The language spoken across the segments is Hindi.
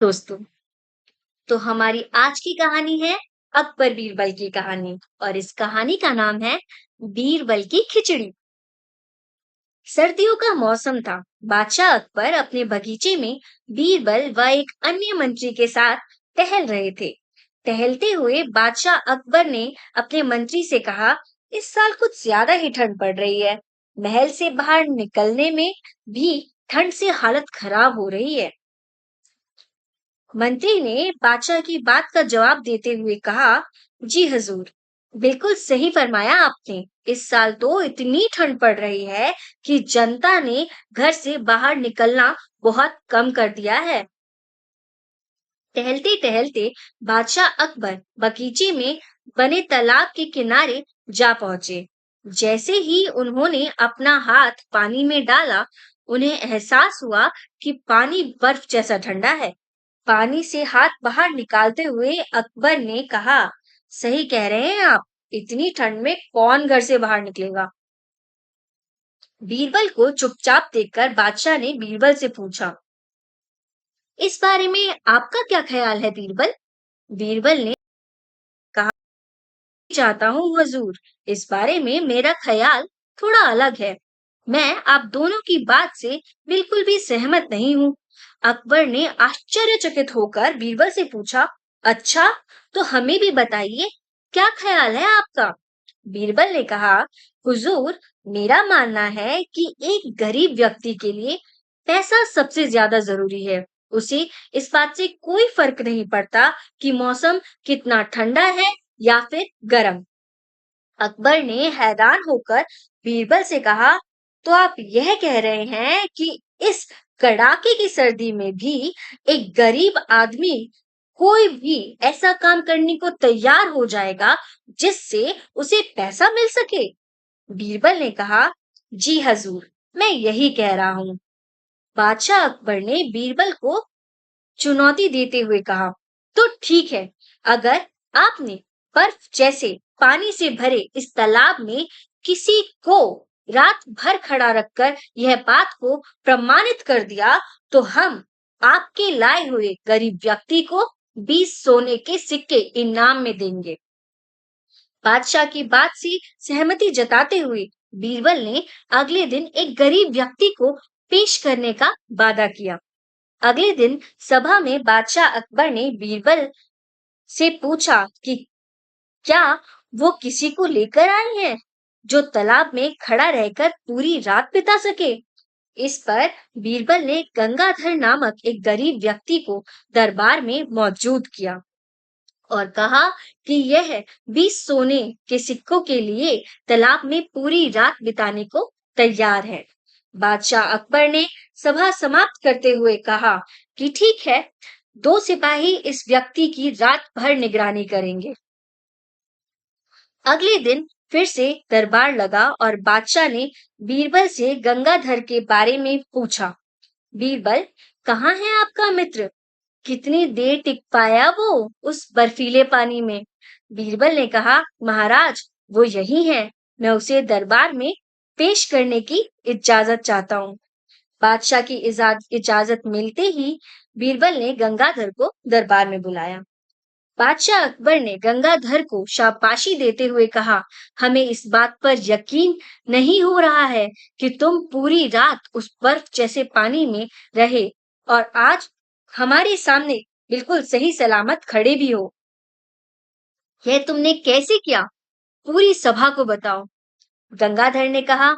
दोस्तों, तो हमारी आज की कहानी है अकबर बीरबल की कहानी और इस कहानी का नाम है बीरबल की खिचड़ी। सर्दियों का मौसम था। बादशाह अकबर अपने बगीचे में बीरबल व एक अन्य मंत्री के साथ टहल रहे थे। टहलते हुए बादशाह अकबर ने अपने मंत्री से कहा, इस साल कुछ ज्यादा ही ठंड पड़ रही है। महल से बाहर निकलने में भी ठंड से हालत खराब हो रही है। मंत्री ने बादशाह की बात का जवाब देते हुए कहा, जी हजूर, बिल्कुल सही फरमाया आपने। इस साल तो इतनी ठंड पड़ रही है कि जनता ने घर से बाहर निकलना बहुत कम कर दिया है। टहलते टहलते बादशाह अकबर बगीचे में बने तालाब के किनारे जा पहुंचे। जैसे ही उन्होंने अपना हाथ पानी में डाला, उन्हें एहसास हुआ कि पानी बर्फ जैसा ठंडा है। पानी से हाथ बाहर निकालते हुए अकबर ने कहा, सही कह रहे हैं आप, इतनी ठंड में कौन घर से बाहर निकलेगा। बीरबल को चुपचाप देखकर बादशाह ने बीरबल से पूछा, इस बारे में आपका क्या ख्याल है बीरबल। बीरबल ने कहा, चाहता हूँ हुजूर, इस बारे में मेरा ख्याल थोड़ा अलग है। मैं आप दोनों की बात से बिल्कुल भी सहमत नहीं हूँ। अकबर ने आश्चर्यचकित होकर बीरबल से पूछा, अच्छा, तो हमें भी बताइए, क्या ख्याल है आपका। बीरबल ने कहा, हुजूर, मेरा मानना है कि एक गरीब व्यक्ति के लिए पैसा सबसे ज्यादा जरूरी है। उसे इस बात से कोई फर्क नहीं पड़ता कि मौसम कितना ठंडा है या फिर गर्म। अकबर ने हैरान होकर बीरबल से कहा, तो आप यह कह रहे हैं कि इस कड़ाके की सर्दी में भी एक गरीब आदमी कोई भी ऐसा काम करने को तैयार हो जाएगा जिससे उसे पैसा मिल सके। बीरबल ने कहा, जी हजूर, मैं यही कह रहा हूँ। बादशाह अकबर ने बीरबल को चुनौती देते हुए कहा, तो ठीक है, अगर आपने बर्फ जैसे पानी से भरे इस तालाब में किसी को रात भर खड़ा रखकर यह बात को प्रमाणित कर दिया, तो हम आपके लाए हुए गरीब व्यक्ति को 20 सोने के सिक्के इनाम में देंगे। बादशाह की बात से सहमति जताते हुए बीरबल ने अगले दिन एक गरीब व्यक्ति को पेश करने का वादा किया। अगले दिन सभा में बादशाह अकबर ने बीरबल से पूछा कि क्या वो किसी को लेकर आए हैं जो तालाब में खड़ा रहकर पूरी रात बिता सके। इस पर बीरबल ने गंगाधर नामक एक गरीब व्यक्ति को दरबार में मौजूद किया और कहा कि यह 20 सोने के सिक्कों के लिए तालाब में पूरी रात बिताने को तैयार है। बादशाह अकबर ने सभा समाप्त करते हुए कहा कि ठीक है, 2 सिपाही इस व्यक्ति की रात भर निगरानी करेंगे। अगले दिन फिर से दरबार लगा और बादशाह ने बीरबल से गंगाधर के बारे में पूछा। बीरबल, कहाँ है आपका मित्र? कितनी देर टिक पाया वो उस बर्फीले पानी में? बीरबल ने कहा, महाराज, वो यही है। मैं उसे दरबार में पेश करने की इजाजत चाहता हूँ। बादशाह की इजाजत मिलते ही बीरबल ने गंगाधर को दरबार में बुलाया। बादशाह अकबर ने गंगाधर को शाबाशी देते हुए कहा, हमें इस बात पर यकीन नहीं हो रहा है कि तुम पूरी रात उस बर्फ जैसे पानी में रहे और आज हमारे सामने बिल्कुल सही सलामत खड़े भी हो। यह तुमने कैसे किया? पूरी सभा को बताओ। गंगाधर ने कहा,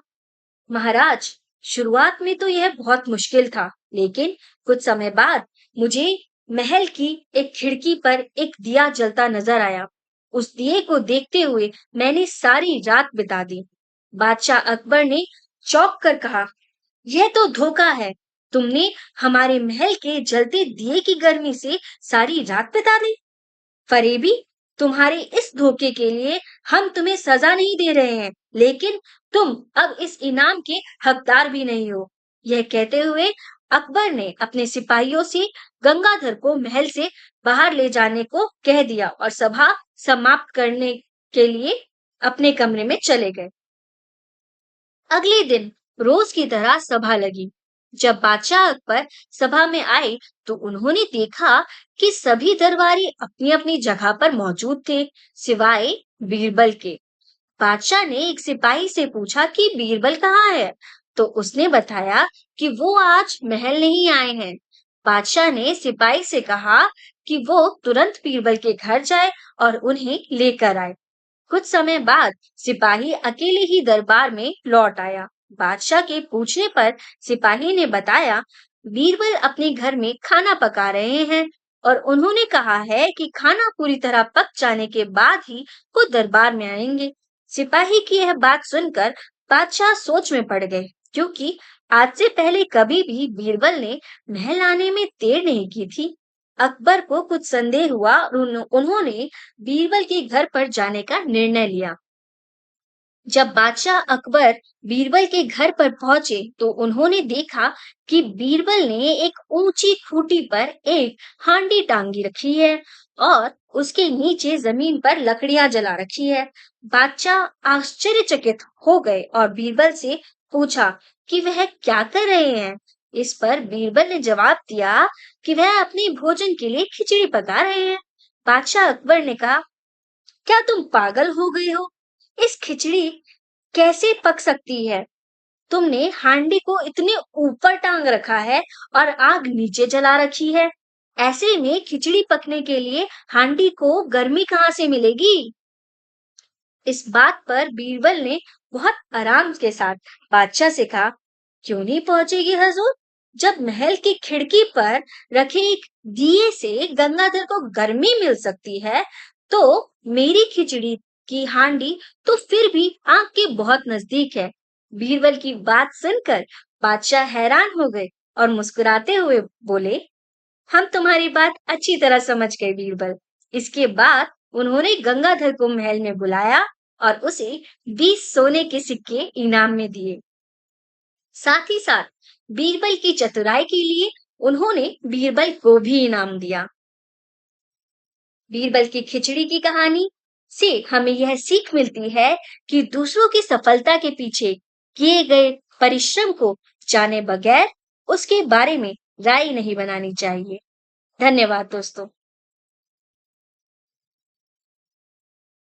महाराज, शुरुआत में तो यह बहुत मुश्किल था, लेकिन कुछ समय बाद मुझे महल की एक खिड़की पर एक दिया जलता नजर आया। उस दिए को देखते हुए मैंने सारी रात बिता दी। बादशाह अकबर ने चौंक कर कहा, यह तो धोखा है। तुमने हमारे महल के जलते दिए की गर्मी से सारी रात बिता दी। फरेबी, तुम्हारे इस धोखे के लिए हम तुम्हें सजा नहीं दे रहे हैं, लेकिन तुम अब इस इनाम के हकदार भी नहीं हो। यह कहते हुए अकबर ने अपने सिपाहियों से गंगाधर को महल से बाहर ले जाने को कह दिया और सभा समाप्त करने के लिए अपने कमरे में चले गए। अगले दिन रोज की तरह सभा लगी। जब बादशाह अकबर सभा में आए तो उन्होंने देखा कि सभी दरबारी अपनी अपनी जगह पर मौजूद थे, सिवाय बीरबल के। बादशाह ने एक सिपाही से पूछा कि बीरबल कहाँ है, तो उसने बताया कि वो आज महल नहीं आए हैं। बादशाह ने सिपाही से कहा कि वो तुरंत बीरबल के घर जाए और उन्हें लेकर आए। कुछ समय बाद सिपाही अकेले ही दरबार में लौट आया। बादशाह के पूछने पर सिपाही ने बताया, बीरबल अपने घर में खाना पका रहे हैं और उन्होंने कहा है कि खाना पूरी तरह पक जाने के बाद ही वो दरबार में आएंगे। सिपाही की यह बात सुनकर बादशाह सोच में पड़ गए, क्योंकि आज से पहले कभी भी बीरबल ने महल आने में देर नहीं की थी। अकबर को कुछ संदेह हुआ और उन्होंने बीरबल के घर पर जाने का निर्णय लिया। जब बादशाह अकबर बीरबल के घर पर पहुंचे तो उन्होंने देखा कि बीरबल ने एक ऊंची खूंटी पर एक हांडी टांगी रखी है और उसके नीचे जमीन पर लकड़ियां जला रखी है। बादशाह आश्चर्यचकित हो गए और बीरबल से पूछा कि वह क्या कर रहे हैं। इस पर बीरबल ने जवाब दिया कि वह अपने भोजन के लिए खिचड़ी पका रहे हैं। बादशाह अकबर ने कहा, क्या तुम पागल हो गए हो? इस खिचड़ी कैसे पक सकती है? तुमने हांडी को इतने ऊपर टांग रखा है और आग नीचे जला रखी है। ऐसे में खिचड़ी पकने के लिए हांडी को गर्मी कहाँ से मिलेगी? इस बात पर बीरबल ने बहुत आराम के साथ बादशाह से कहा, क्यों नहीं पहुंचेगी हजूर? जब महल की खिड़की पर रखे एक दिए से गंगाधर को गर्मी मिल सकती है, तो मेरी खिचड़ी की हांडी तो फिर भी आग के बहुत नजदीक है। बीरबल की बात सुनकर बादशाह हैरान हो गए और मुस्कुराते हुए बोले, हम तुम्हारी बात अच्छी तरह समझ गए बीरबल। इसके बाद उन्होंने गंगाधर को महल में बुलाया और उसे 20 सोने के सिक्के इनाम में दिए। साथ ही साथ बीरबल की चतुराई के लिए उन्होंने बीरबल को भी इनाम दिया। बीरबल की खिचड़ी की कहानी से हमें यह सीख मिलती है कि दूसरों की सफलता के पीछे किए गए परिश्रम को जाने बगैर उसके बारे में राय नहीं बनानी चाहिए। धन्यवाद दोस्तों।